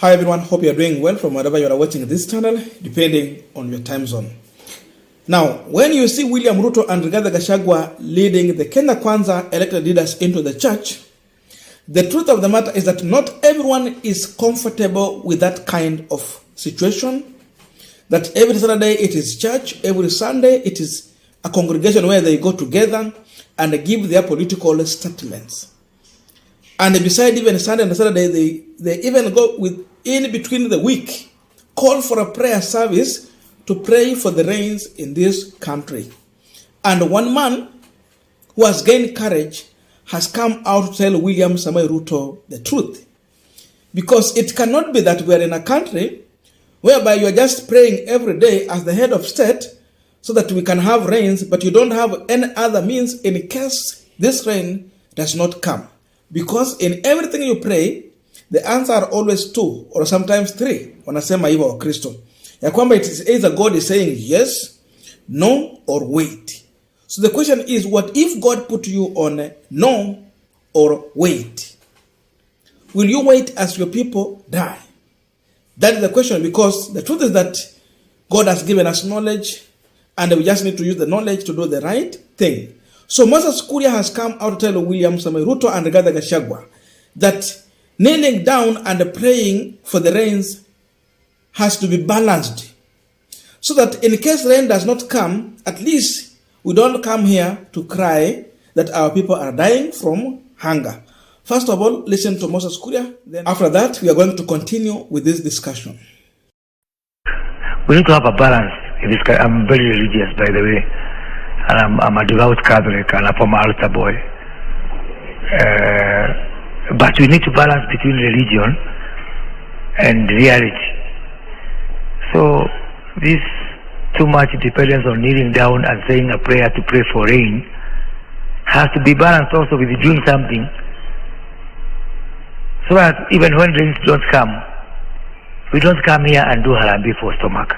Hi everyone, hope you are doing well from wherever you are watching this channel, depending on your time zone. Now, when you see William Ruto and Gachagua leading the Kenya Kwanza elected leaders into the church, the truth of the matter is that not everyone is comfortable with that kind of situation. That every Saturday it is church, every Sunday it is a congregation where they go together and give their political statements. And beside even Sunday and Saturday, they even go in between the week, call for a prayer service to pray for the rains in this country. And one man who has gained courage has come out to tell William Samoei Ruto the truth. Because it cannot be that we are in a country whereby you are just praying every day as the head of state so that we can have rains, but you don't have any other means in case this rain does not come. Because in everything you pray, the answer are always 2 or sometimes 3. Wanasema hivyo wa Kristo. Ya kwamba it is either God is saying yes, no, or wait. So the question is, what if God put you on no or wait? Will you wait as your people die? That is the question, because the truth is that God has given us knowledge and we just need to use the knowledge to do the right thing. So Moses Kuria has come out to tell William Samoei Ruto and Gachagua that kneeling down and praying for the rains has to be balanced. So that in case rain does not come, at least we don't come here to cry that our people are dying from hunger. First of all, listen to Moses Kuria. Then after that, we are going to continue with this discussion. We need to have a balance in this. I'm very religious, by the way. And I'm a devout Catholic and I'm from altar boy. But we need to balance between religion and reality. So this too much dependence on kneeling down and saying a prayer to pray for rain has to be balanced also with doing something, so that even when rains don't come, we don't come here and do harambe for stomach.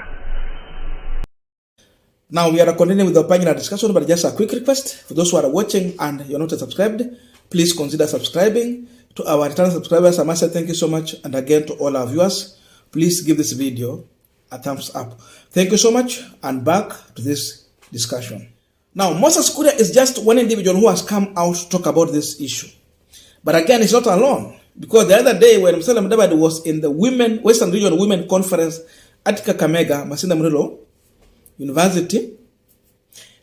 Now we are continuing with the panel discussion, but just a quick request for those who are watching and you're not subscribed, please consider subscribing. To our returning subscribers, I must say thank you so much, and again to all our viewers, please give this video a thumbs up. Thank you so much, and back to this discussion. Now, Moses Kuria is just one individual who has come out to talk about this issue. But again, he's not alone, because the other day when Musalia Mudavadi was in the Western Region Women Conference at Kakamega, Masinda Mulilo University,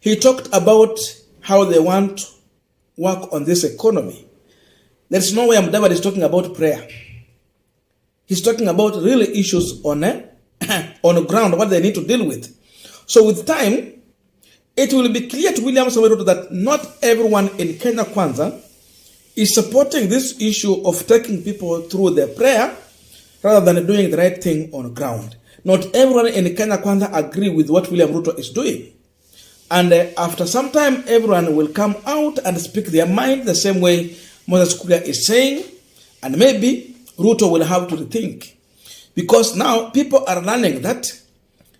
he talked about how they want to work on this economy. There's no way Mudavadi is talking about prayer. He's talking about real issues on the ground, what they need to deal with. So with time, it will be clear to William Samoei Ruto that not everyone in Kenya Kwanza is supporting this issue of taking people through their prayer rather than doing the right thing on the ground. Not everyone in Kenya Kwanza agree with what William Ruto is doing. And after some time, everyone will come out and speak their mind the same way Moses Kuria is saying, and maybe Ruto will have to rethink. Because now people are learning that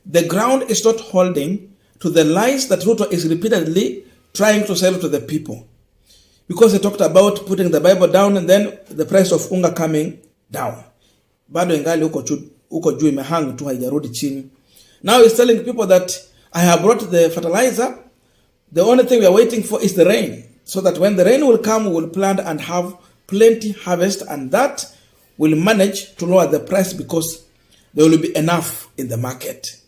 the ground is not holding to the lies that Ruto is repeatedly trying to sell to the people. Because he talked about putting the Bible down and then the price of unga coming down. Bado ingali uko juu imehang tu haijarudi chini. Now he's telling people that I have brought the fertilizer. The only thing we are waiting for is the rain. So that when the rain will come, we will plant and have plenty harvest, and that will manage to lower the price because there will be enough in the market.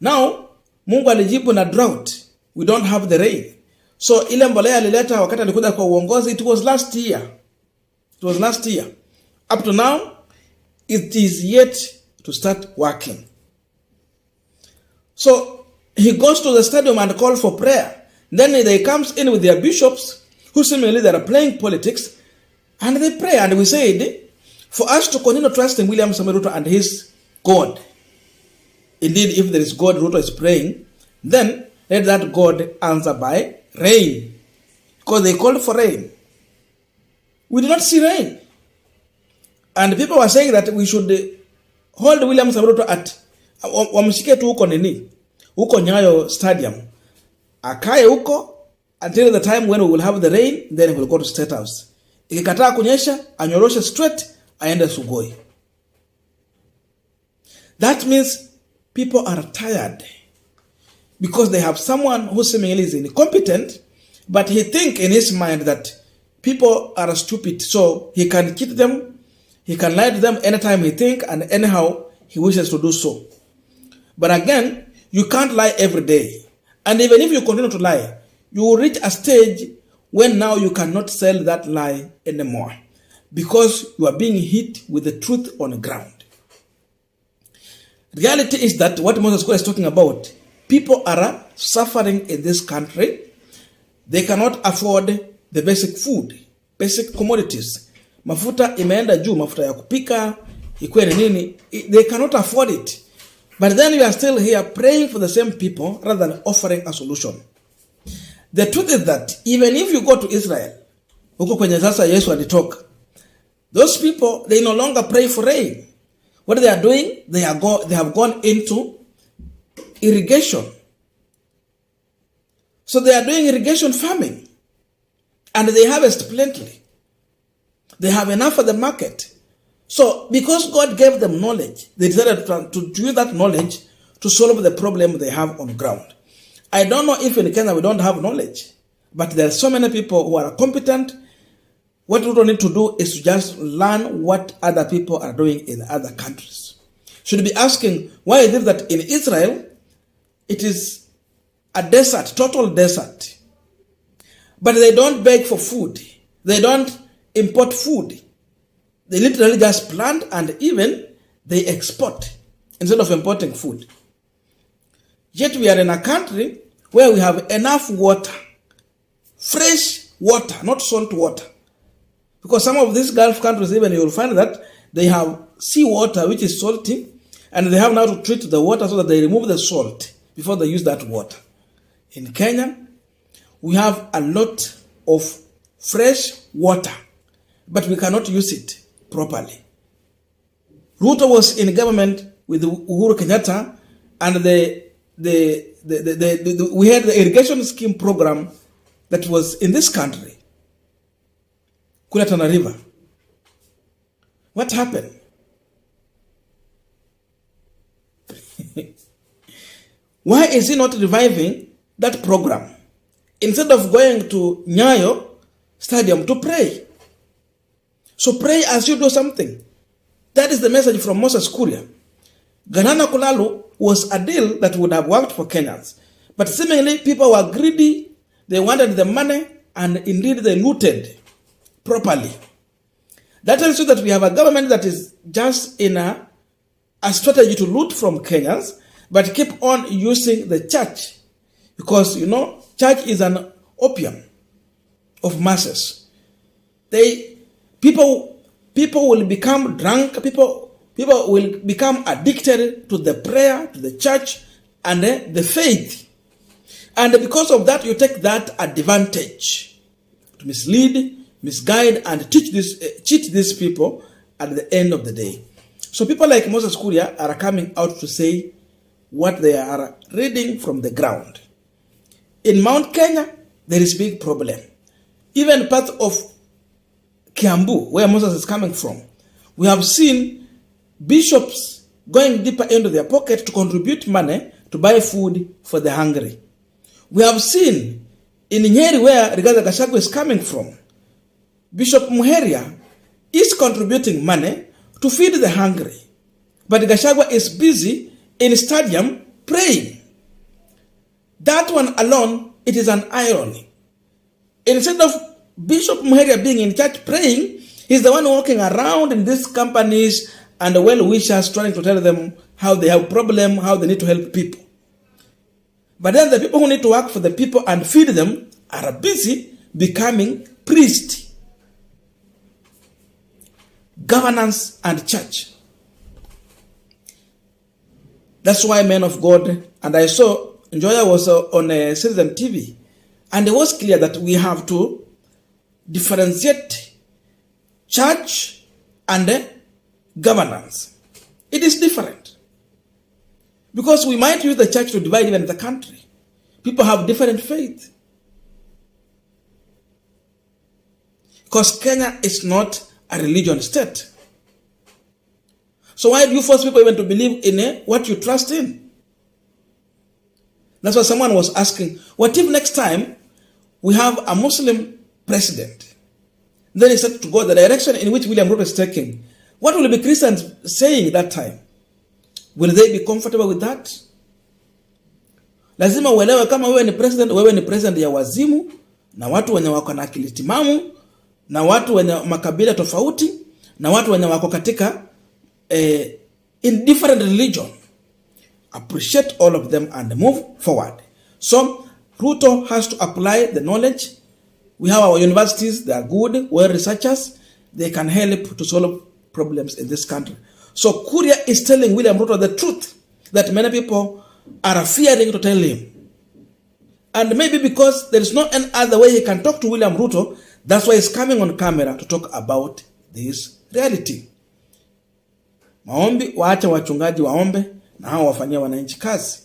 Now, Mungu alijibu na drought. We don't have the rain. So ile mbolea alileta wakati alikuja kwa uongozi, it was last year. It was last year. Up to now, it is yet to start working. So he goes to the stadium and calls for prayer. Then they comes in with their bishops, who seemingly they are playing politics, and they pray. And we said, for us to continue trusting William Samoei Ruto and his God, indeed, if there is God, Ruto is praying, then let that God answer by rain. Because they called for rain. We did not see rain. And people were saying that we should hold William Samoei Ruto at wamshike tu huko nini, huko Nyayo Stadium, akae huko until the time when we will have the rain, then we will go to Statehouse. Ikikataa kunyesha, anyoroshe straight, aende Sugoi. That means people are tired because they have someone who seemingly is incompetent, but he thinks in his mind that people are stupid, so he can cheat them, he can lie to them anytime he thinks and anyhow he wishes to do so. But again, you can't lie every day. And even if you continue to lie, you will reach a stage when now you cannot sell that lie anymore because you are being hit with the truth on the ground. Reality is that what Moses is talking about, people are suffering in this country. They cannot afford the basic food, basic commodities. Mafuta imeenda juu, mafuta ya kupika, ikuwe ni nini, they cannot afford it. But then we are still here praying for the same people rather than offering a solution. The truth is that even if you go to Israel, huko kwenye sasa Yesu alitoka, those people, they no longer pray for rain. What they are doing, they have gone into irrigation. So they are doing irrigation farming. And they harvest plentifully. They have enough for the market. So because God gave them knowledge, they decided to use that knowledge to solve the problem they have on the ground. I don't know if in Kenya we don't have knowledge, but there are so many people who are competent. What we don't need to do is to just learn what other people are doing in other countries. Should be asking, why is it that in Israel, it is a desert, total desert. But they don't beg for food. They don't import food. They literally just plant and even they export instead of importing food. Yet we are in a country where we have enough water, fresh water, not salt water. Because some of these Gulf countries, even you will find that they have seawater which is salty, and they have now to treat the water so that they remove the salt before they use that water. In Kenya, we have a lot of fresh water, but we cannot use it properly. Ruto was in government with Uhuru Kenyatta, and we had the irrigation scheme program that was in this country, Kuria River. What happened? Why is he not reviving that program instead of going to Nyayo Stadium to pray? So pray as you do something. That is the message from Moses Kuria. Ganana Kulalu was a deal that would have worked for Kenyans. But seemingly people were greedy, they wanted the money, and indeed they looted properly. That tells you that we have a government that is just in a strategy to loot from Kenyans, but keep on using the church. Because, church is an opium of masses. People will become drunk, people will become addicted to the prayer, to the church, and the faith. And because of that, you take that advantage to mislead, misguide, and cheat these people at the end of the day. So people like Moses Kuria are coming out to say what they are reading from the ground. In Mount Kenya, there is big problem. Even part of Kiambu, where Moses is coming from, we have seen bishops going deeper into their pocket to contribute money to buy food for the hungry. We have seen in Nyeri, where Gachagua is coming from, Bishop Muheria is contributing money to feed the hungry. But Gachagua is busy in stadium praying. That one alone, it is an irony. Instead of Bishop Muheria being in church praying, he's the one walking around in these companies and the well-wishers trying to tell them how they have problem, how they need to help people. But then the people who need to work for the people and feed them are busy becoming priests. Governance and church. That's why men of God, and I saw Njoya was on Citizen TV, and it was clear that we have to differentiate church and governance. It is different. Because we might use the church to divide even the country. People have different faith. Because Kenya is not a religion state. So why do you force people even to believe in what you trust in? That's why someone was asking, what if next time we have a Muslim president? Then he said to go the direction in which William Ruto is taking. What will the Christians saying that time? Will they be comfortable with that? Lazima uelewe kama wewe ni president ya wazimu, na watu wenye wako na akili timamu, na watu wenye makabila tofauti, na watu wenye wako katika in different religion. Appreciate all of them and move forward. So Ruto has to apply the knowledge. We have our universities, they are good, well researchers. They can help to solve problems in this country. So Kuria is telling William Ruto the truth that many people are fearing to tell him. And maybe because there is no any other way he can talk to William Ruto, that's why he's coming on camera to talk about this reality. Maombi, waache wachungaji waombe na hao wafanyia wananchi kazi.